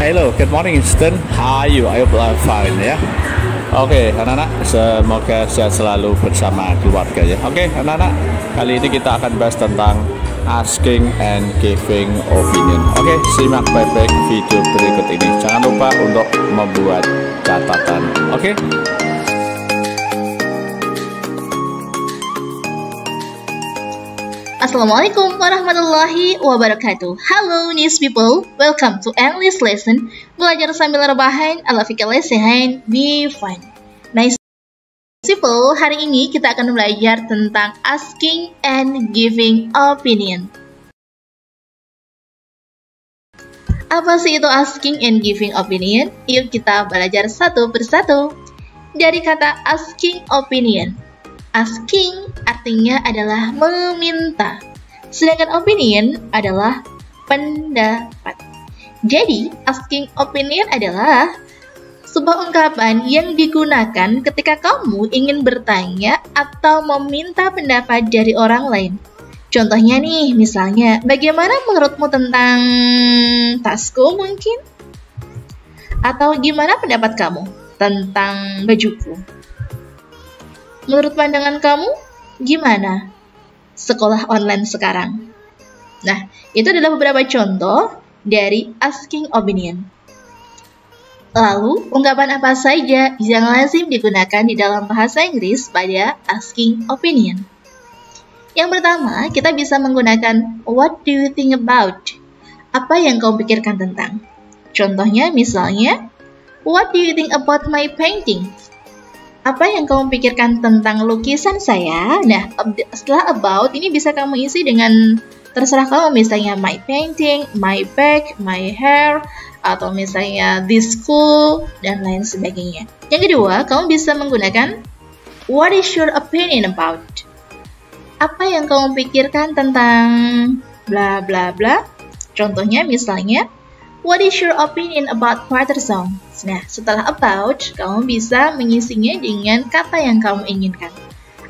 Hello, good morning Instant. How are you? I hope you are fine ya. Oke, anak-anak, semoga sehat selalu bersama keluarga ya. Oke, anak-anak, kali ini kita akan bahas tentang asking and giving opinion. Oke, simak baik-baik video berikut ini. Jangan lupa untuk membuat catatan. Oke. Assalamualaikum warahmatullahi wabarakatuh. Halo nice people, welcome to English lesson. Belajar sambil rebahan, ala fikir lesehan, be fun. Nice people, hari ini kita akan belajar tentang asking and giving opinion. Apa sih itu asking and giving opinion? Yuk kita belajar satu persatu. Dari kata asking opinion. Asking artinya adalah meminta, sedangkan opinion adalah pendapat. Jadi, asking opinion adalah sebuah ungkapan yang digunakan ketika kamu ingin bertanya atau meminta pendapat dari orang lain. Contohnya nih, misalnya, bagaimana menurutmu tentang tasku mungkin? Atau gimana pendapat kamu tentang bajuku? Menurut pandangan kamu, gimana sekolah online sekarang? Nah, itu adalah beberapa contoh dari asking opinion. Lalu, ungkapan apa saja yang lazim digunakan di dalam bahasa Inggris pada asking opinion? Yang pertama, kita bisa menggunakan what do you think about? Apa yang kau pikirkan tentang? Contohnya, misalnya, what do you think about my painting? Apa yang kamu pikirkan tentang lukisan saya? Nah, setelah about ini bisa kamu isi dengan terserah kamu, misalnya my painting, my bag, my hair, atau misalnya this school, dan lain sebagainya. Yang kedua, kamu bisa menggunakan what is your opinion about? Apa yang kamu pikirkan tentang bla bla bla? Contohnya misalnya, what is your opinion about quarter song? Nah, setelah about, kamu bisa mengisinya dengan kata yang kamu inginkan.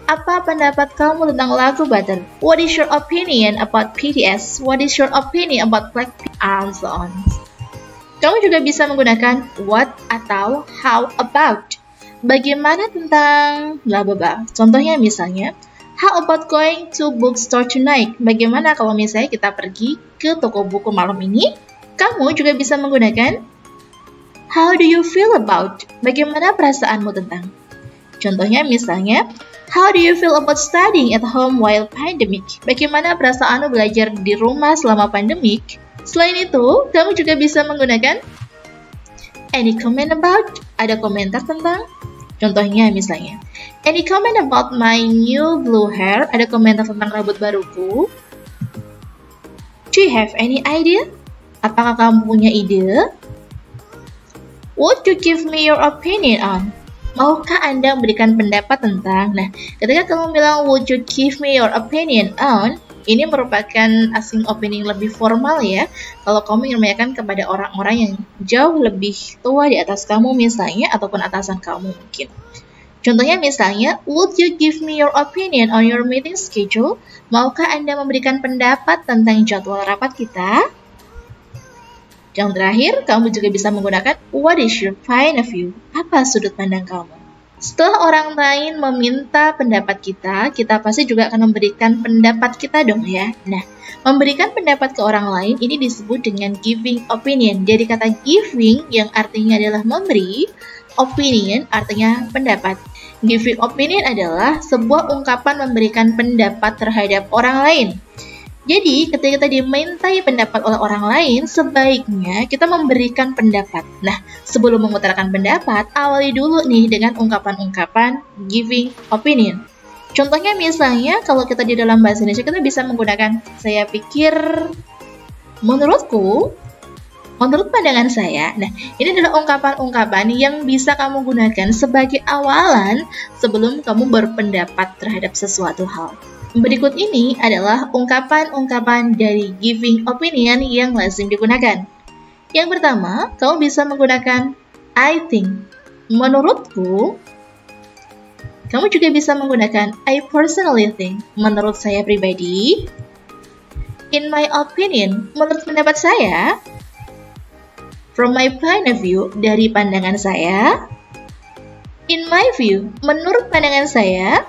Apa pendapat kamu tentang lagu Butter? What is your opinion about BTS? What is your opinion about Blackpink? And so on. Kamu juga bisa menggunakan what atau how about. Bagaimana tentang bla bla bla. Contohnya misalnya, how about going to bookstore tonight? Bagaimana kalau misalnya kita pergi ke toko buku malam ini? Kamu juga bisa menggunakan how do you feel about? Bagaimana perasaanmu tentang? Contohnya misalnya, how do you feel about studying at home while pandemic? Bagaimana perasaanmu belajar di rumah selama pandemik? Selain itu, kamu juga bisa menggunakan any comment about? Ada komentar tentang? Contohnya misalnya, any comment about my new blue hair? Ada komentar tentang rambut baruku? Do you have any idea? Apakah kamu punya ide? Would you give me your opinion on? Maukah Anda memberikan pendapat tentang? Nah, ketika kamu bilang would you give me your opinion on, ini merupakan asking opinion lebih formal ya. Kalau kamu ingin menanyakan kepada orang-orang yang jauh lebih tua di atas kamu misalnya, ataupun atasan kamu mungkin. Contohnya misalnya, would you give me your opinion on your meeting schedule? Maukah Anda memberikan pendapat tentang jadwal rapat kita? Yang terakhir, kamu juga bisa menggunakan what is your point of view? Apa sudut pandang kamu? Setelah orang lain meminta pendapat kita pasti juga akan memberikan pendapat kita dong ya. Nah, memberikan pendapat ke orang lain ini disebut dengan giving opinion. Jadi kata giving yang artinya adalah memberi, opinion artinya pendapat. Giving opinion adalah sebuah ungkapan memberikan pendapat terhadap orang lain. Jadi, ketika kita dimintai pendapat oleh orang lain, sebaiknya kita memberikan pendapat. Nah, sebelum mengutarakan pendapat, awali dulu nih dengan ungkapan-ungkapan giving opinion. Contohnya misalnya, kalau kita di dalam bahasa Indonesia, kita bisa menggunakan, saya pikir, menurutku, menurut pandangan saya. Nah, ini adalah ungkapan-ungkapan yang bisa kamu gunakan sebagai awalan sebelum kamu berpendapat terhadap sesuatu hal. Berikut ini adalah ungkapan-ungkapan dari giving opinion yang lazim digunakan. Yang pertama, kamu bisa menggunakan I think. Menurutku. Kamu juga bisa menggunakan I personally think. Menurut saya pribadi. In my opinion. Menurut pendapat saya. From my point of view, dari pandangan saya. In my view, menurut pandangan saya.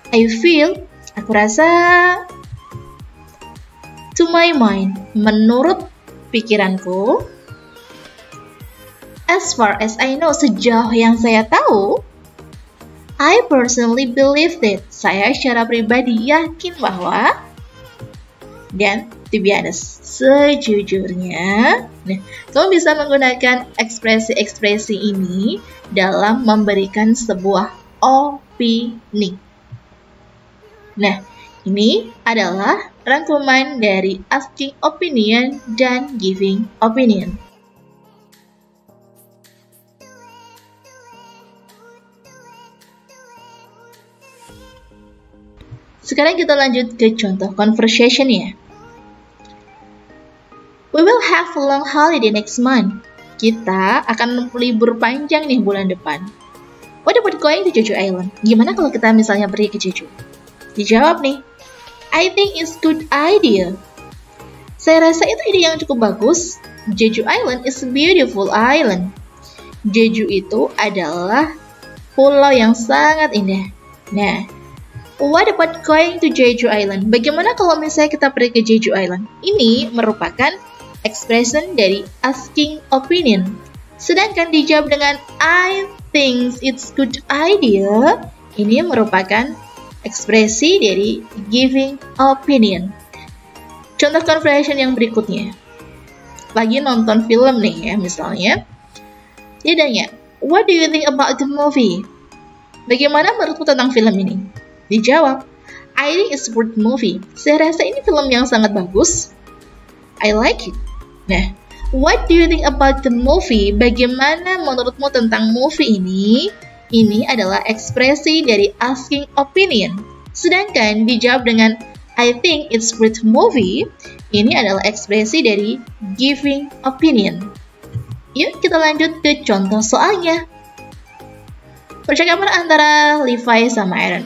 I feel, aku rasa. To my mind, menurut pikiranku. As far as I know, sejauh yang saya tahu. I personally believe that. Saya secara pribadi yakin bahwa. Dan to be honest, sejujurnya, nah, kamu bisa menggunakan ekspresi-ekspresi ini dalam memberikan sebuah opini. Nah, ini adalah rangkuman dari asking opinion dan giving opinion. Sekarang kita lanjut ke contoh conversation ya. We will have a long holiday next month. Kita akan libur panjang nih bulan depan. What about going to Jeju Island? Gimana kalau kita misalnya pergi ke Jeju? Dijawab nih, I think it's good idea. Saya rasa itu ide yang cukup bagus. Jeju Island is a beautiful island. Jeju itu adalah pulau yang sangat indah. Nah, what about going to Jeju Island? Bagaimana kalau misalnya kita pergi ke Jeju Island? Ini merupakan expression dari asking opinion. Sedangkan dijawab dengan I think it's good idea, ini merupakan ekspresi dari giving opinion. Contoh conversation yang berikutnya. Lagi nonton film nih ya misalnya. Dia tanya, what do you think about the movie? Bagaimana menurutmu tentang film ini? Dijawab, I think it's a good movie. Saya rasa ini film yang sangat bagus. I like it. Nah, what do you think about the movie? Bagaimana menurutmu tentang movie ini? Ini adalah ekspresi dari asking opinion. Sedangkan dijawab dengan I think it's a great movie. Ini adalah ekspresi dari giving opinion. Yuk kita lanjut ke contoh soalnya. Percakapan antara Levi sama Aaron.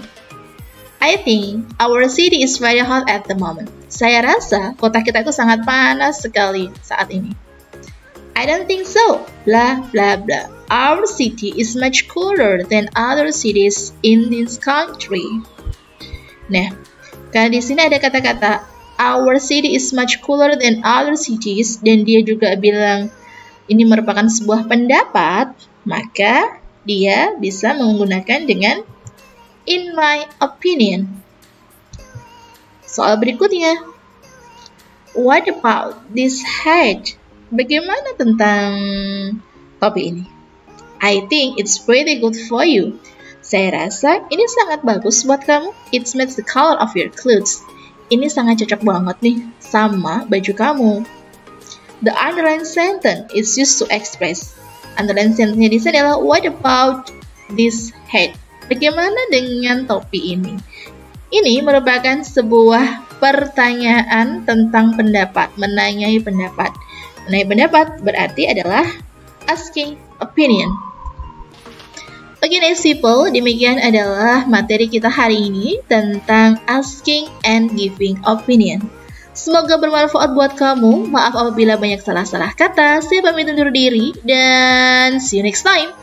I think our city is very hot at the moment. Saya rasa kota kita itu sangat panas sekali saat ini. I don't think so. Blah blah blah. Our city is much cooler than other cities in this country. Nah, karena di sini ada kata-kata our city is much cooler than other cities dan dia juga bilang ini merupakan sebuah pendapat, maka dia bisa menggunakan dengan in my opinion. Soal berikutnya. What about this hat? Bagaimana tentang topi ini? I think it's pretty good for you. Saya rasa ini sangat bagus buat kamu. It matches the color of your clothes. Ini sangat cocok banget nih sama baju kamu. The underlined sentence is used to express. Underlined sentence-nya di sini adalah what about this hat? Bagaimana dengan topi ini? Ini merupakan sebuah pertanyaan tentang pendapat, menanyai pendapat. Menanyai pendapat berarti adalah asking opinion. Oke, next people, demikian adalah materi kita hari ini tentang asking and giving opinion. Semoga bermanfaat buat kamu. Maaf apabila banyak salah-salah kata. Saya pamit undur diri dan see you next time.